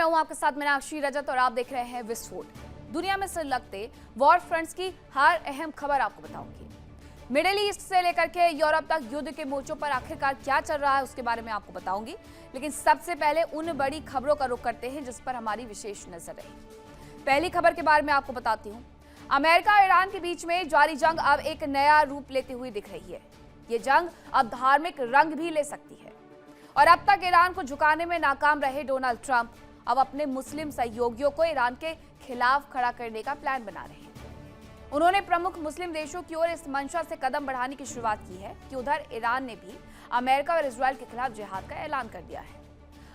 हूं आपके साथ मीनाक्षी रजत और आप देख रहे हैं विस्फोट। दुनिया में सिर लगते वॉर फ्रंट्स की हर अहम खबर आपको बताऊंगी। मिडिल ईस्ट से लेकर के यूरोप तक युद्ध के मोर्चों पर आखिरकार क्या चल रहा है उसके बारे में आपको बताऊंगी, लेकिन सबसे पहले उन बड़ी खबरों का रुख करते हैं जिस पर हमारी विशेष नजर रहेगी। पहली खबर के बारे में आपको बताती हूँ। अमेरिका और ईरान के बीच में जारी जंग अब एक नया रूप लेते हुए दिख रही है। ये जंग अब धार्मिक रंग भी ले सकती है और अब तक ईरान को झुकाने में नाकाम रहे डोनाल्ड ट्रंप अब अपने मुस्लिम सहयोगियों को ईरान के खिलाफ खड़ा करने का प्लान बना रहे हैं। उन्होंने प्रमुख मुस्लिम देशों की ओर इस मंशा से कदम बढ़ाने की शुरुआत की है कि उधर ईरान ने भी अमेरिका और इजरायल के खिलाफ जिहाद का ऐलान कर दिया है।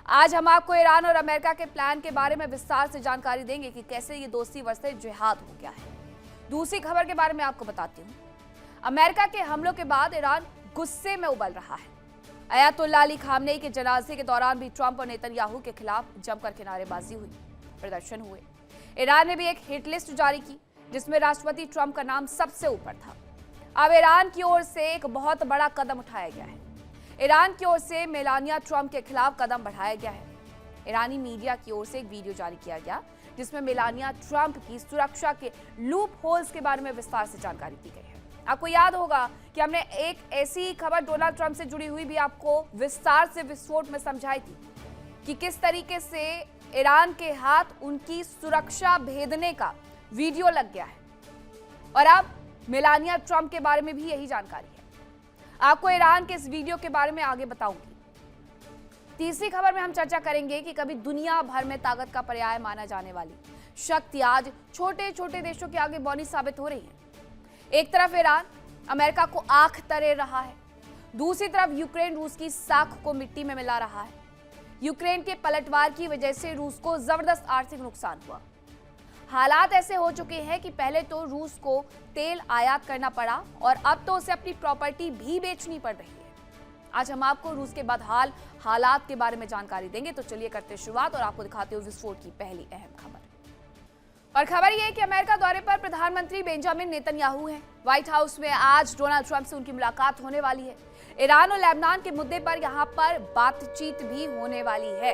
आज हम आपको ईरान और अमेरिका के प्लान के बारे में विस्तार से जानकारी देंगे कि कैसे ये दोस्ती वर्सेस जिहाद हो गया है। दूसरी खबर के बारे में आपको बताती हूँ। अमेरिका के हमलों के बाद ईरान गुस्से में उबल रहा है। अयातुल्लाह अली खामनेई के जनाजे के दौरान भी ट्रंप और नेतन्याहू के खिलाफ जमकर किनारेबाजी हुई, प्रदर्शन हुए। ईरान ने भी एक हिट लिस्ट जारी की जिसमें राष्ट्रपति ट्रंप का नाम सबसे ऊपर था। अब ईरान की ओर से एक बहुत बड़ा कदम उठाया गया है। ईरान की ओर से मेलानिया ट्रंप के खिलाफ कदम बढ़ाया गया है। ईरानी मीडिया की ओर से एक वीडियो जारी किया गया जिसमें मेलानिया ट्रंप की सुरक्षा के लूप होल्स के बारे में विस्तार से जानकारी दी गई है। आपको याद होगा कि हमने एक ऐसी खबर डोनाल्ड ट्रंप से जुड़ी हुई भी आपको विस्तार से विस्फोट में समझाई थी कि किस तरीके से ईरान के हाथ उनकी सुरक्षा भेदने का वीडियो लग गया है। और अब मेलानिया ट्रंप के बारे में भी यही जानकारी है। आपको ईरान के इस वीडियो के बारे में आगे बताऊंगी। तीसरी खबर में हम चर्चा करेंगे कि कभी दुनिया भर में ताकत का पर्याय माना जाने वाली शक्ति आज छोटे छोटे देशों के आगे बौनी साबित हो रही है। एक तरफ ईरान अमेरिका को आंख तरे रहा है, दूसरी तरफ यूक्रेन रूस की साख को मिट्टी में मिला रहा है। यूक्रेन के पलटवार की वजह से रूस को जबरदस्त आर्थिक नुकसान हुआ। हालात ऐसे हो चुके हैं कि पहले तो रूस को तेल आयात करना पड़ा और अब तो उसे अपनी प्रॉपर्टी भी बेचनी पड़ रही है। आज हम आपको रूस के बदहाल हालात के बारे में जानकारी देंगे, तो चलिए करते शुरुआत और आपको दिखाते हुए विस्फोट की पहली अहम खबर। और खबर यह है कि अमेरिका दौरे पर प्रधानमंत्री बेंजामिन नेतन्याहू हैं। व्हाइट हाउस में आज डोनाल्ड ट्रंप से उनकी मुलाकात होने वाली है। ईरान और लेबनान के मुद्दे पर यहां पर बातचीत भी होने वाली है।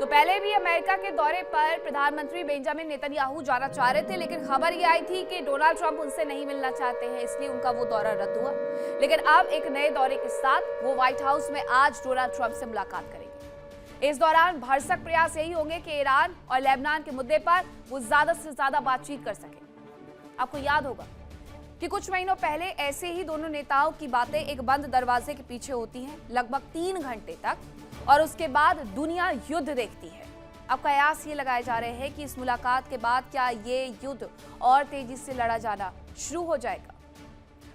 तो पहले भी अमेरिका के दौरे पर प्रधानमंत्री बेंजामिन नेतन्याहू जाना चाह रहे थे, लेकिन खबर यह आई थी कि डोनाल्ड ट्रंप उनसे नहीं मिलना चाहते हैं, इसलिए उनका वो दौरा रद्द हुआ। लेकिन अब एक नए दौरे के साथ वो व्हाइट हाउस में आज डोनाल्ड ट्रंप से मुलाकात करेंगे। इस दौरान भरसक प्रयास यही होंगे कि ईरान और लेबनान के मुद्दे पर वो ज्यादा से ज्यादा बातचीत कर सके। आपको याद होगा कि कुछ महीनों पहले ऐसे ही दोनों नेताओं की बातें एक बंद दरवाजे के पीछे होती हैं लगभग 3 घंटे तक, और उसके बाद दुनिया युद्ध देखती है। अब कयास ये लगाए जा रहे हैं कि इस मुलाकात के बाद क्या ये युद्ध और तेजी से लड़ा जाना शुरू हो जाएगा।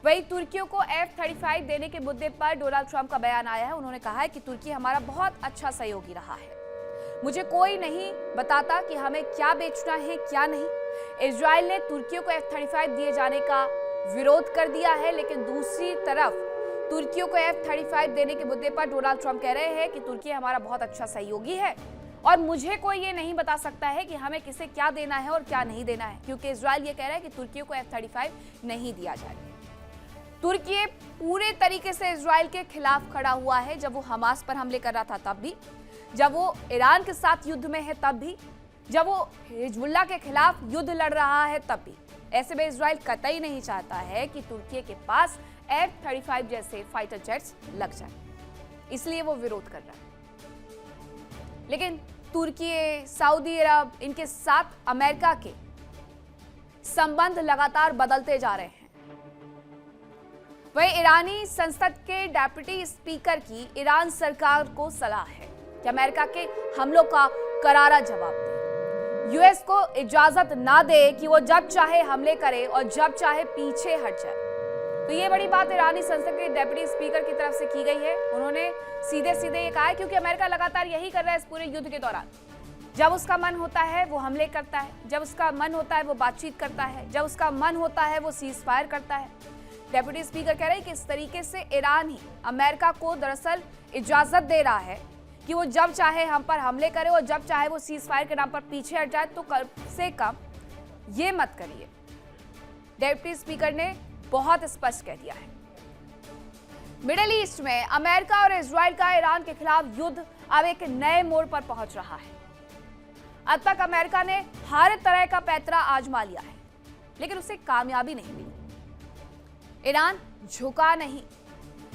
वहीं तुर्कियों को F-35 देने के मुद्दे पर डोनाल्ड ट्रंप का बयान आया है। उन्होंने कहा है कि तुर्की हमारा बहुत अच्छा सहयोगी रहा है। मुझे कोई नहीं बताता कि हमें क्या बेचना है क्या नहीं। इजराइल ने तुर्कियों को F-35 दिए जाने का विरोध कर दिया है, लेकिन दूसरी तरफ तुर्कियों को F-35 देने के मुद्दे पर डोनाल्ड ट्रंप कह रहे हैं कि तुर्की हमारा बहुत अच्छा सहयोगी है और मुझे कोई ये नहीं बता सकता है कि हमें किसे क्या देना है और क्या नहीं देना है, क्योंकि इजराइल ये कह रहा है कि तुर्कियों को F-35 नहीं दिया जाएगा। तुर्की पूरे तरीके से इजराइल के खिलाफ खड़ा हुआ है, जब वो हमास पर हमले कर रहा था तब भी, जब वो ईरान के साथ युद्ध में है तब भी, जब वो हिजबुल्लाह के खिलाफ युद्ध लड़ रहा है तब भी। ऐसे में इजराइल कतई नहीं चाहता है कि तुर्की के पास F-35 जैसे फाइटर जेट्स लग जाए, इसलिए वो विरोध कर रहा है। लेकिन तुर्की, सऊदी अरब, इनके साथ अमेरिका के संबंध लगातार बदलते जा रहे हैं। वहीं ईरानी संसद के डेप्यूटी स्पीकर की ईरान सरकार को सलाह है कि अमेरिका के हमलों का करारा जवाब दे, यूएस को इजाजत ना दे कि वो जब चाहे हमले करे और जब चाहे पीछे हट जाए। तो ये बड़ी बात ईरानी संसद के डेप्यूटी स्पीकर की तरफ से की गई है। उन्होंने सीधे सीधे ये कहा है, क्योंकि अमेरिका लगातार यही कर रहा है इस पूरे युद्ध के दौरान। जब उसका मन होता है वो हमले करता है, जब उसका मन होता है वो बातचीत करता है, जब उसका मन होता है वो सीज फायर करता है। डेप्यूटी स्पीकर कह रहे हैं कि इस तरीके से ईरान ही अमेरिका को दरअसल इजाजत दे रहा है कि वो जब चाहे हम पर हमले करे और जब चाहे वो सीज फायर के नाम पर पीछे हट जाए, तो कम से कम ये मत करिए। डेप्यूटी स्पीकर ने बहुत स्पष्ट कह दिया है। मिडिल ईस्ट में अमेरिका और इजराइल का ईरान के खिलाफ युद्ध अब एक नए मोड़ पर पहुंच रहा है। अब तक अमेरिका ने हर तरह का पैंतरा आजमा लिया है, लेकिन उसे कामयाबी नहीं मिली। ईरान झुका नहीं,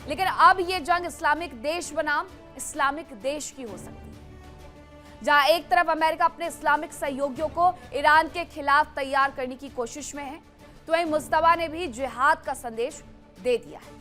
लेकिन अब यह जंग इस्लामिक देश बनाम इस्लामिक देश की हो सकती है। जहां एक तरफ अमेरिका अपने इस्लामिक सहयोगियों को ईरान के खिलाफ तैयार करने की कोशिश में है, तो वहीं मुस्तफा ने भी जिहाद का संदेश दे दिया है।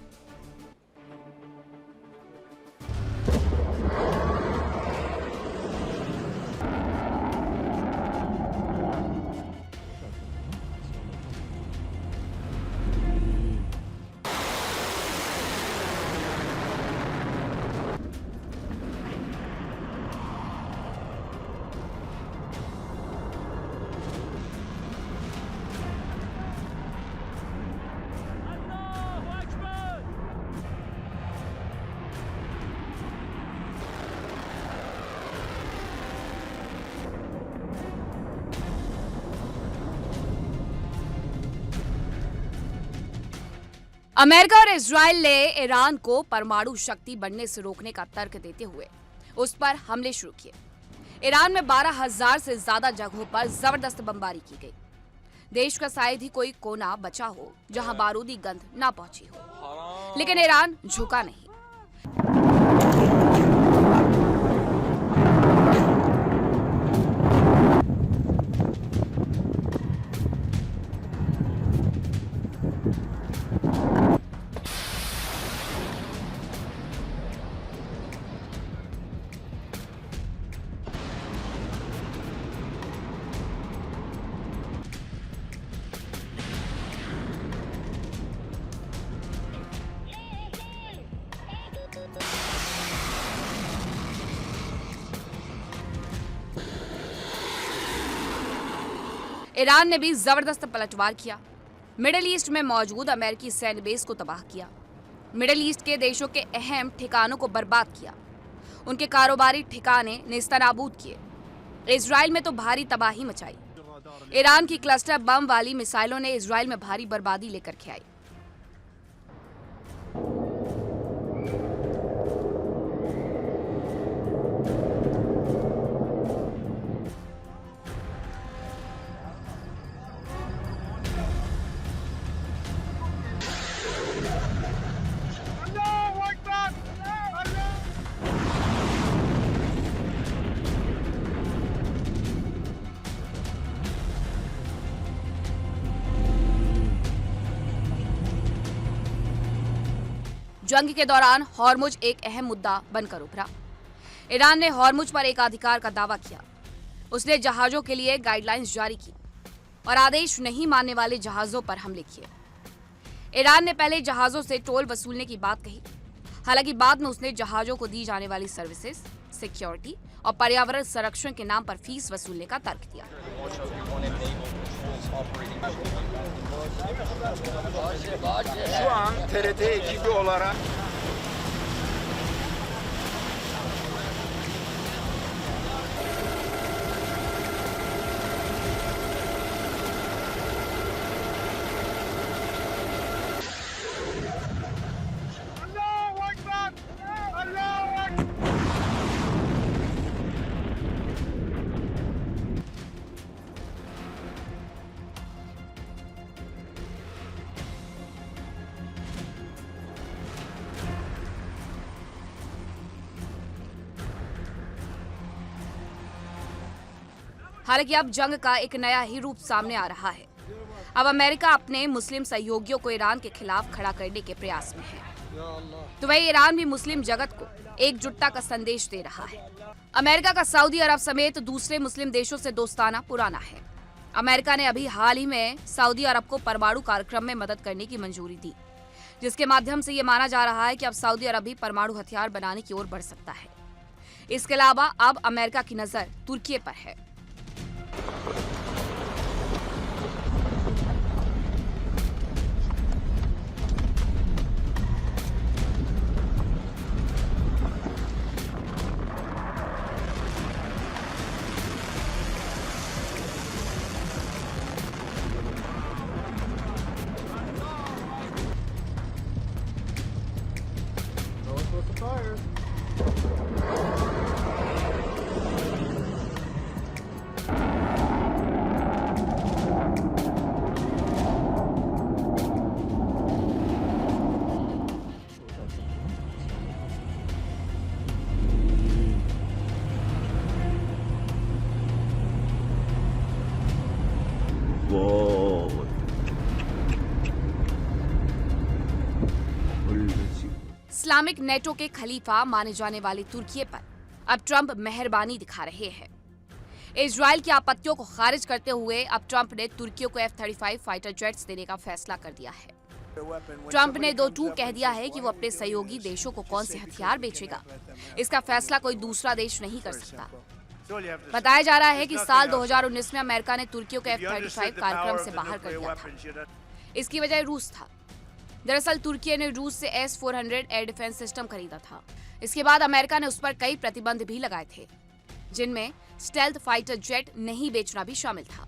अमेरिका और इजराइल ने ईरान को परमाणु शक्ति बनने से रोकने का तर्क देते हुए उस पर हमले शुरू किए। ईरान में 12,000 से ज्यादा जगहों पर जबरदस्त बमबारी की गई। देश का शायद ही कोई कोना बचा हो जहां बारूदी गंध ना पहुंची हो, लेकिन ईरान झुका नहीं। ईरान ने भी जबरदस्त पलटवार किया। मिडिल ईस्ट में मौजूद अमेरिकी सैन्य बेस को तबाह किया। मिडिल ईस्ट के देशों के अहम ठिकानों को बर्बाद किया। उनके कारोबारी ठिकाने नेस्तनाबूद किए। इजराइल में तो भारी तबाही मचाई। ईरान की क्लस्टर बम वाली मिसाइलों ने इजराइल में भारी बर्बादी लेकर के आई। जंग के दौरान हॉर्मुज एक अहम मुद्दा बनकर उभरा। ईरान ने हॉर्मुज पर एकाधिकार का दावा किया। उसने जहाजों के लिए गाइडलाइंस जारी की और आदेश नहीं मानने वाले जहाजों पर हमले किए। ईरान ने पहले जहाजों से टोल वसूलने की बात कही, हालांकि बाद में उसने जहाजों को दी जाने वाली सर्विसेज, सिक्योरिटी और पर्यावरण संरक्षण के नाम पर फीस वसूलने का तर्क दिया। Şu an TRT ekibi olarak हालांकि अब जंग का एक नया ही रूप सामने आ रहा है। अब अमेरिका अपने मुस्लिम सहयोगियों को ईरान के खिलाफ खड़ा करने के प्रयास में है, तो वही ईरान भी मुस्लिम जगत को एकजुटता का संदेश दे रहा है। अमेरिका का सऊदी अरब समेत दूसरे मुस्लिम देशों से दोस्ताना पुराना है। अमेरिका ने अभी हाल ही में सऊदी अरब को परमाणु कार्यक्रम में मदद करने की मंजूरी दी, जिसके माध्यम से ये माना जा रहा है कि अब सऊदी अरब भी परमाणु हथियार बनाने की ओर बढ़ सकता है। इसके अलावा अब अमेरिका की नजर तुर्की पर है। Wow. इस्लामिक नेटो के खलीफा माने जाने वाले तुर्की पर अब ट्रंप मेहरबानी दिखा रहे हैं। इजराइल की आपत्तियों को खारिज करते हुए अब ट्रंप ने तुर्की को F-35 फाइटर जेट्स देने का फैसला कर दिया है। ट्रंप ने दो टूक कह दिया है कि वो अपने सहयोगी देशों को कौन से हथियार बेचेगा, इसका फैसला कोई दूसरा देश नहीं कर सकता। बताया जा रहा है कि साल 2019 में अमेरिका ने तुर्की को F-35 कार्यक्रम से बाहर कर दिया था। इसकी वजह रूस था। दरअसल तुर्की ने रूस से S-400 एयर डिफेंस सिस्टम खरीदा था। इसके बाद अमेरिका ने उस पर कई प्रतिबंध भी लगाए थे, जिनमें स्टेल्थ फाइटर जेट नहीं बेचना भी शामिल था।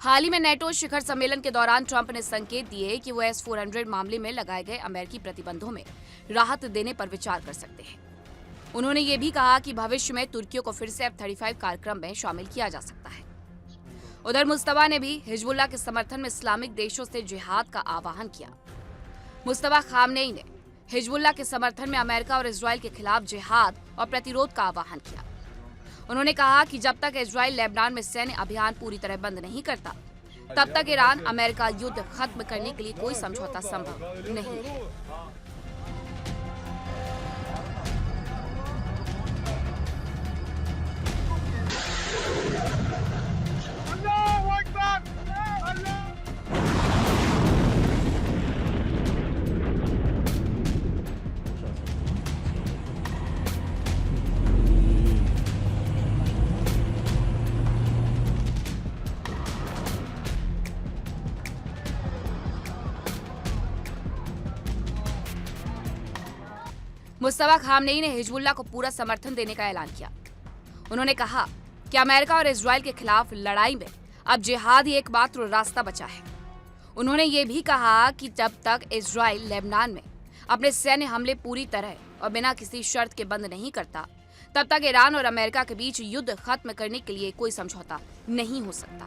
हाल ही में नेटो शिखर सम्मेलन के दौरान ट्रंप ने संकेत दिए कि वो S-400 मामले में लगाए गए अमेरिकी प्रतिबंधों में राहत देने पर विचार कर सकते हैं। उन्होंने ये भी कहा कि भविष्य में तुर्की को फिर से F-35 कार्यक्रम में शामिल किया जा सकता है। उधर मुस्तफा ने भी हिजबुल्लाह के समर्थन में इस्लामिक देशों से जिहाद का आह्वान किया। मुस्तफा खामनेई ने हिजबुल्लाह के समर्थन में अमेरिका और इजराइल के खिलाफ जिहाद और प्रतिरोध का आह्वान किया। उन्होंने कहा कि जब तक इजराइल लेबनान में सैन्य अभियान पूरी तरह बंद नहीं करता, तब तक ईरान अमेरिका युद्ध खत्म करने के लिए कोई समझौता संभव नहीं है। मुस्तफा खामनेई ने हिजबुल्लाह को पूरा समर्थन देने का ऐलान किया। उन्होंने कहा कि अमेरिका और इजराइल के खिलाफ लड़ाई में अब जिहाद ही एकमात्र रास्ता बचा है। उन्होंने ये भी कहा कि जब तक इजराइल लेबनान में अपने सैन्य हमले पूरी तरह और बिना किसी शर्त के बंद नहीं करता, तब तक ईरान और अमेरिका के बीच युद्ध खत्म करने के लिए कोई समझौता नहीं हो सकता।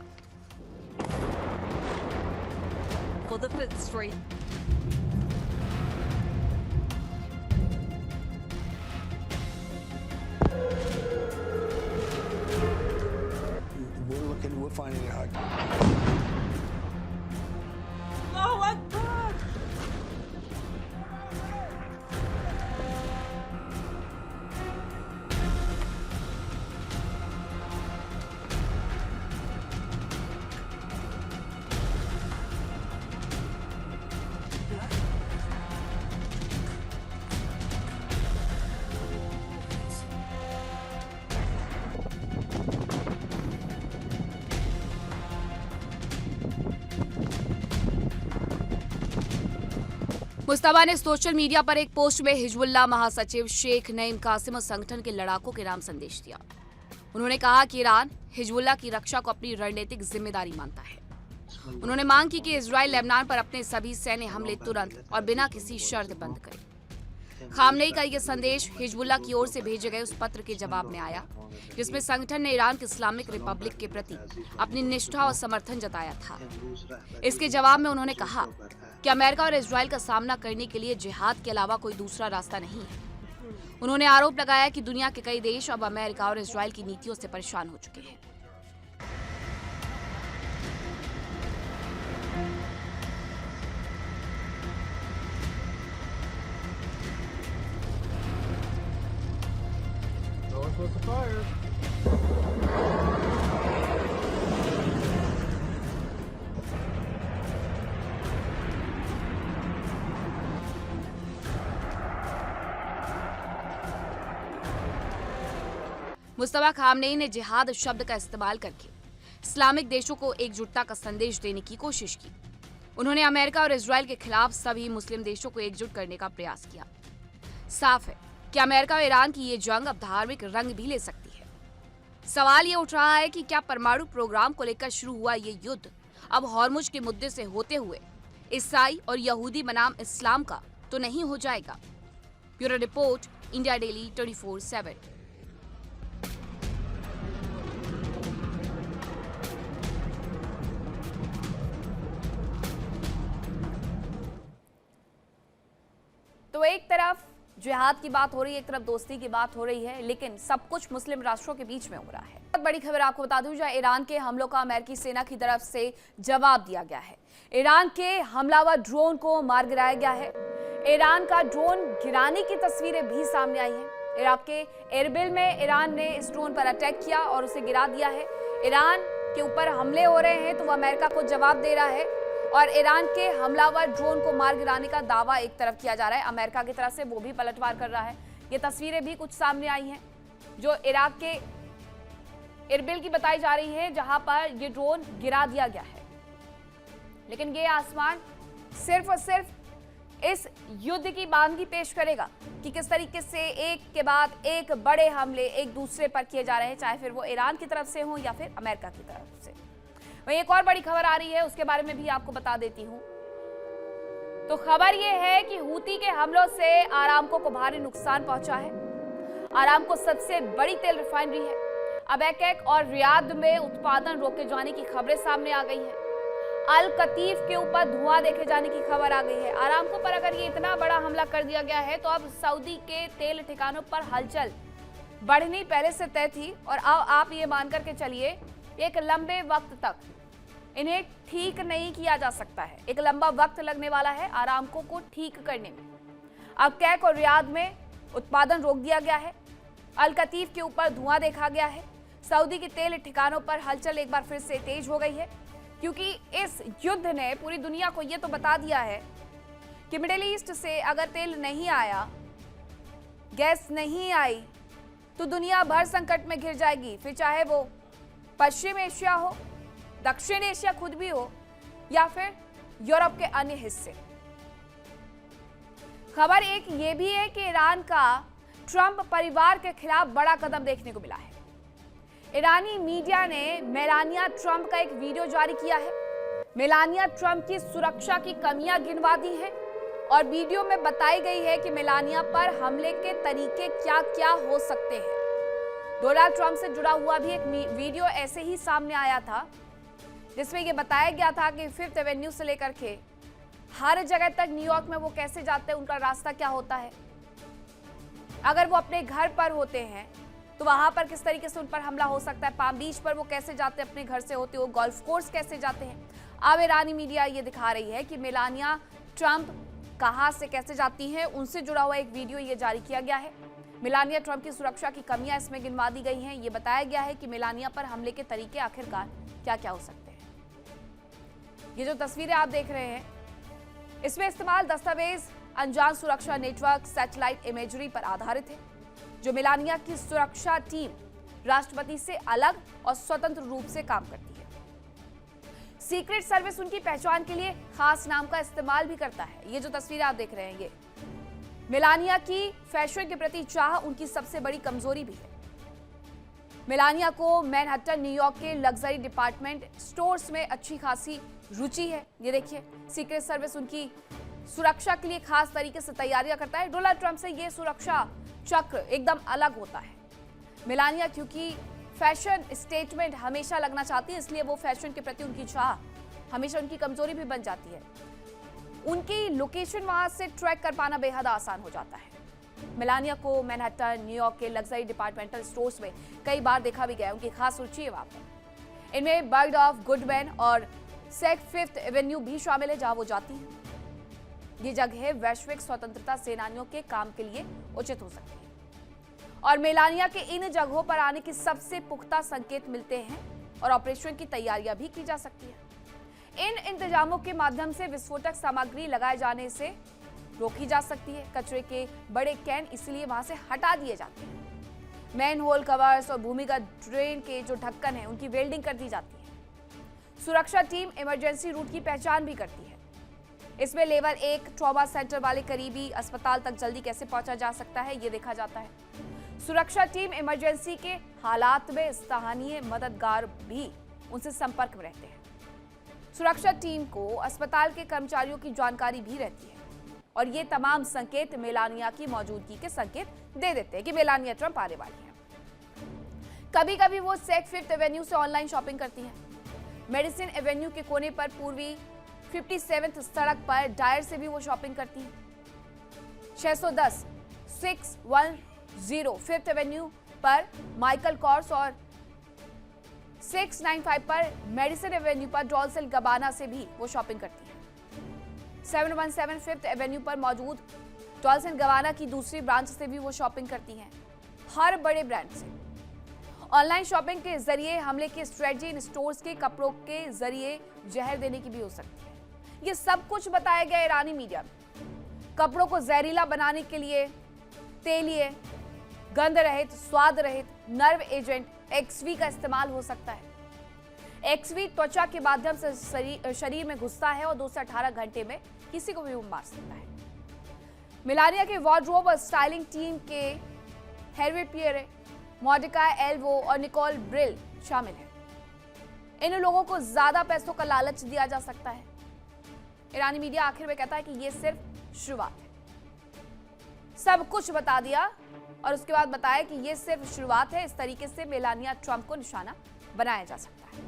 We're finding it hard. Allahu Akbar! Mustafa ने सोशल मीडिया पर एक पोस्ट में हिजबुल्लाह महासचिव शेख नईम कासिम और संगठन के लड़ाकों के नाम संदेश दिया। उन्होंने कहा कि ईरान हिजबुल्लाह की रक्षा को अपनी रणनीतिक जिम्मेदारी मानता है। उन्होंने मांग की कि इजराइल लेबनान पर अपने सभी सैन्य हमले तुरंत और बिना किसी शर्त बंद करे। खामनेई का यह संदेश हिजबुल्लाह की ओर से भेजे गए उस पत्र के जवाब में आया, जिसमें संगठन ने ईरान की इस्लामिक रिपब्लिक के प्रति अपनी निष्ठा और समर्थन जताया था। इसके जवाब में उन्होंने कहा कि अमेरिका और इजराइल का सामना करने के लिए जिहाद के अलावा कोई दूसरा रास्ता नहीं है। उन्होंने आरोप लगाया कि दुनिया के कई देश अब अमेरिका और इजराइल की नीतियों से परेशान हो चुके हैं। मुस्तफा खामनेई ने जिहाद शब्द का इस्तेमाल करके इस्लामिक देशों को एकजुटता का संदेश देने की कोशिश की। उन्होंने अमेरिका और इजराइल के खिलाफ सभी मुस्लिम देशों को एकजुट करने का प्रयास किया। साफ है कि अमेरिका और ईरान की ये जंग अब धार्मिक रंग भी ले सकती है। सवाल ये उठ रहा है कि क्या परमाणु प्रोग्राम को लेकर शुरू हुआ ये युद्ध अब हॉर्मुज के मुद्दे से होते हुए ईसाई और यहूदी बनाम इस्लाम का तो नहीं हो जाएगा। Bureau report, India daily 24/7। तो एक तरफ जिहाद की बात हो रही है, एक तरफ दोस्ती की बात हो रही है, लेकिन सब कुछ मुस्लिम राष्ट्रों के बीच में हो रहा है। बहुत बड़ी खबर आपको बता दूं, जहां ईरान के हमलों का अमेरिकी सेना की तरफ से जवाब दिया गया है। ईरान के हमलावर ड्रोन को मार गिराया गया है। ईरान का ड्रोन गिराने की तस्वीरें भी सामने आई हैं। इराक के एरबिल में ईरान ने इस ड्रोन पर अटैक किया और उसे गिरा दिया है। ईरान के ऊपर हमले हो रहे हैं तो वह अमेरिका को जवाब दे रहा है और ईरान के हमलावर ड्रोन को मार गिराने का दावा एक तरफ किया जा रहा है, अमेरिका की तरफ से वो भी पलटवार कर रहा है। ये तस्वीरें भी कुछ सामने आई हैं जो इराक के एरबिल की बताई जा रही है, जहां पर ये ड्रोन गिरा दिया गया है। लेकिन ये आसमान सिर्फ और सिर्फ इस युद्ध की बानगी पेश करेगा कि किस तरीके से एक के बाद एक बड़े हमले एक दूसरे पर किए जा रहे हैं, चाहे फिर वो ईरान की तरफ से हो या फिर अमेरिका की तरफ से। वहीं एक और बड़ी खबर आ रही है, उसके बारे में भी आपको बता देती हूं। तो खबर यह है कि हूती के हमलों से आरामको को भारी नुकसान पहुंचा है। आरामको सबसे बड़ी तेल रिफाइनरी है। अब एक और रियाद में उत्पादन रोके जाने की खबरें सामने आ गई हैं। अल कतीफ के ऊपर धुआं देखे जाने की खबर आ गई है। आरामको पर अगर ये इतना बड़ा हमला कर दिया गया है तो अब सऊदी के तेल ठिकानों पर हलचल बढ़नी पहले से तय थी और अब आप ये मानकर के चलिए एक लंबे वक्त तक इन्हें ठीक नहीं किया जा सकता है। एक लंबा वक्त लगने वाला है आरामको को ठीक करने में। अब कैक और रियाद में उत्पादन रोक दिया गया है। अल कतीफ के ऊपर धुआं देखा गया है। सऊदी के तेल ठिकानों पर हलचल एक बार फिर से तेज हो गई है, क्योंकि इस युद्ध ने पूरी दुनिया को यह तो बता दिया है कि मिडिल ईस्ट से अगर तेल नहीं आया, गैस नहीं आई, तो दुनिया भर संकट में घिर जाएगी। फिर चाहे वो पश्चिम एशिया हो, दक्षिण एशिया खुद भी हो, या फिर यूरोप के अन्य हिस्से। खबर एक ये भी है कि ईरान का ट्रंप परिवार के खिलाफ बड़ा कदम देखने को मिला है। ईरानी मीडिया ने मेलानिया ट्रंप का एक वीडियो जारी किया है। मेलानिया ट्रंप की सुरक्षा की कमियां गिनवा दी हैं और वीडियो में बताई गई है कि मेलानिया पर हमले के तरीके क्या क्या हो सकते हैं। डोनाल्ड ट्रंप से जुड़ा हुआ भी एक वीडियो ऐसे ही सामने आया था, जिसमें यह बताया गया था कि 5th एवेन्यू से लेकर के हर जगह तक न्यूयॉर्क में वो कैसे जाते हैं, उनका रास्ता क्या होता है। अगर वो अपने घर पर होते हैं तो वहां पर किस तरीके से उन पर हमला हो सकता है। पाम बीच पर वो कैसे जाते हैं अपने घर से होते हुए, गोल्फ कोर्स कैसे जाते हैं। अब ईरानी मीडिया ये दिखा रही है कि मेलानिया ट्रंप कहां से कैसे जाती हैं, उनसे जुड़ा हुआ एक वीडियो ये जारी किया गया है। मेलानिया ट्रंप की सुरक्षा की कमियां इसमें गिनवा दी गई हैं। ये बताया गया है कि मेलानिया पर हमले के तरीके आखिरकार क्या क्या हो सकते हैं। ये जो तस्वीरें आप देख रहे हैं, इसमें इस्तेमाल दस्तावेज अनजान सुरक्षा नेटवर्क सैटेलाइट इमेजरी पर आधारित है, जो मेलानिया की सुरक्षा टीम राष्ट्रपति से अलग और स्वतंत्र रूप से काम करती है। सीक्रेट सर्विस उनकी पहचान के लिए खास नाम का इस्तेमाल भी करता है। ये जो तस्वीरें आप देख रहे हैं, ये मेलानिया की फैशन के प्रति चाह उनकी सबसे बड़ी कमजोरी भी है। मेलानिया को मैनहट्टन न्यूयॉर्क के लग्जरी डिपार्टमेंट स्टोर्स में अच्छी खासी रुचि है। ये देखिए, सीक्रेट सर्विस उनकी सुरक्षा के लिए खास तरीके से तैयारियां करता है। डोनाल्ड ट्रंप से ये सुरक्षा चक्र एकदम अलग होता है। मेलानिया क्योंकि फैशन स्टेटमेंट हमेशा लगना चाहती है, इसलिए वो फैशन के प्रति उनकी चाह हमेशा उनकी कमजोरी भी बन जाती है। उनकी लोकेशन वहां से ट्रैक कर पाना बेहद आसान हो जाता है। मेलानिया को मैनहट्टन न्यूयॉर्क के लग्जरी डिपार्टमेंटल स्टोर्स में कई बार देखा भी गया है। उनकी खास रुचि है वहां पर। इनमें बर्गडॉर्फ, गुडमैन और सेक 5th एवेन्यू भी शामिल है, जहां वो जाती है। ये जगह वैश्विक स्वतंत्रता सेनानियों के काम के लिए उचित हो सकती है और मेलानिया के इन जगहों पर आने की सबसे पुख्ता संकेत मिलते हैं और ऑपरेशन की तैयारियां भी की जा सकती है। इन इंतजामों के माध्यम से विस्फोटक सामग्री लगाए जाने से रोकी जा सकती है। कचरे के बड़े कैन इसलिए वहां से हटा दिए जाते हैं। मैन होल कवर्स और भूमिगत ड्रेन के जो ढक्कन है, उनकी वेल्डिंग कर दी जाती है। सुरक्षा टीम इमरजेंसी रूट की पहचान भी करती है। इसमें लेवल 1 ट्रॉमा सेंटर वाले करीबी अस्पताल तक जल्दी कैसे पहुंचा जा सकता है, ये देखा जाता है। सुरक्षा टीम इमरजेंसी के हालात में स्थानीय मददगार भी उनसे संपर्क में रहते हैं। सुरक्षा टीम को अस्पताल के कर्मचारियों की जानकारी भी रहती है और ये तमाम संकेत मेलानिया की मौजूदगी के संकेत दे देते हैं कि मेलानिया ट्रंप आने वाली है। कभी कभी वो सेक 5th एवेन्यू से ऑनलाइन शॉपिंग करती हैं। मेडिसिन एवेन्यू के कोने पर पूर्वी 57th सड़क पर डायर से भी वो शॉपिंग करती हैं। 610 610 5th एवेन्यू पर माइकल कॉर्स और 695 पर मेडिसिन एवेन्यू पर डॉल्सन गबाना से भी वो शॉपिंग करती है। 717 5th एवेन्यू पर मौजूद डॉल्सन गबाना की दूसरी ब्रांच से भी वो शॉपिंग करती हैं। हर बड़े ब्रांड से ऑनलाइन शॉपिंग के जरिए हमले की स्ट्रेटजी इन स्टोर्स के कपड़ों के जरिए जहर देने की भी हो सकती है। ये सब कुछ बताया गया ईरानी मीडिया में। कपड़ों को जहरीला बनाने के लिए तेलीय, गंध रहित, स्वाद रहित नर्व एजेंट एक्सवी का इस्तेमाल हो सकता है। एक्सवी त्वचा के माध्यम से शरीर में घुसता है और 2 से 18 घंटे में किसी को भी मार सकता है। मेलानिया के वार्डरोब और स्टाइलिंग टीम के हेरवे पियरे, मोडिका एल्वो और निकोल ब्रिल शामिल हैं। इन लोगों को ज्यादा पैसों का लालच दिया जा सकता है। ईरानी मीडिया आखिर में कहता है कि यह सिर्फ शुरुआत है। सब कुछ बता दिया और उसके बाद बताया कि यह सिर्फ शुरुआत है। इस तरीके से मेलानिया ट्रंप को निशाना बनाया जा सकता है।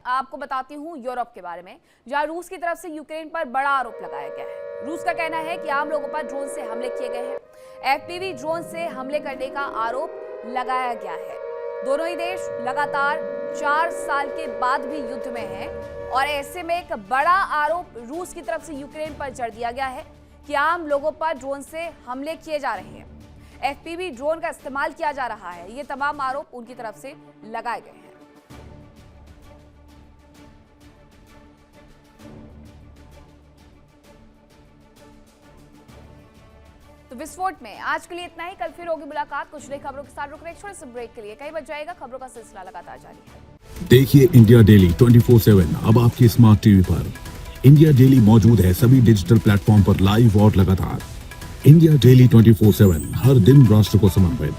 आपको बताती हूं यूरोप के बारे में, जहां रूस की तरफ से यूक्रेन पर बड़ा आरोप लगाया गया है। रूस का कहना है कि आम लोगों पर ड्रोन से हमले किए गए हैं। एफपीवी ड्रोन से हमले करने का आरोप लगाया गया है। दोनों ही देश लगातार 4 साल के बाद भी युद्ध में हैं और ऐसे में एक बड़ा आरोप रूस की तरफ से यूक्रेन पर जड़ दिया गया है कि आम लोगों पर ड्रोन से हमले किए जा रहे हैं। एफपीवी ड्रोन का इस्तेमाल किया जा रहा है। ये तमाम आरोप उनकी तरफ से लगाए गए हैं। तो विस्फोट में आज के लिए इतना ही। कल फिर होगी मुलाकात कुछ नई खबरों के साथ। रुक रहे छोटे से ब्रेक के लिए, कई बज जाएगा। खबरों का सिलसिला लगातार जारी है। देखिए इंडिया डेली 24/7 अब आपकी स्मार्ट टीवी पर। इंडिया डेली मौजूद है सभी डिजिटल प्लेटफॉर्म पर लाइव और लगातार। इंडिया डेली 24/7 हर दिन राष्ट्र को समर्पित।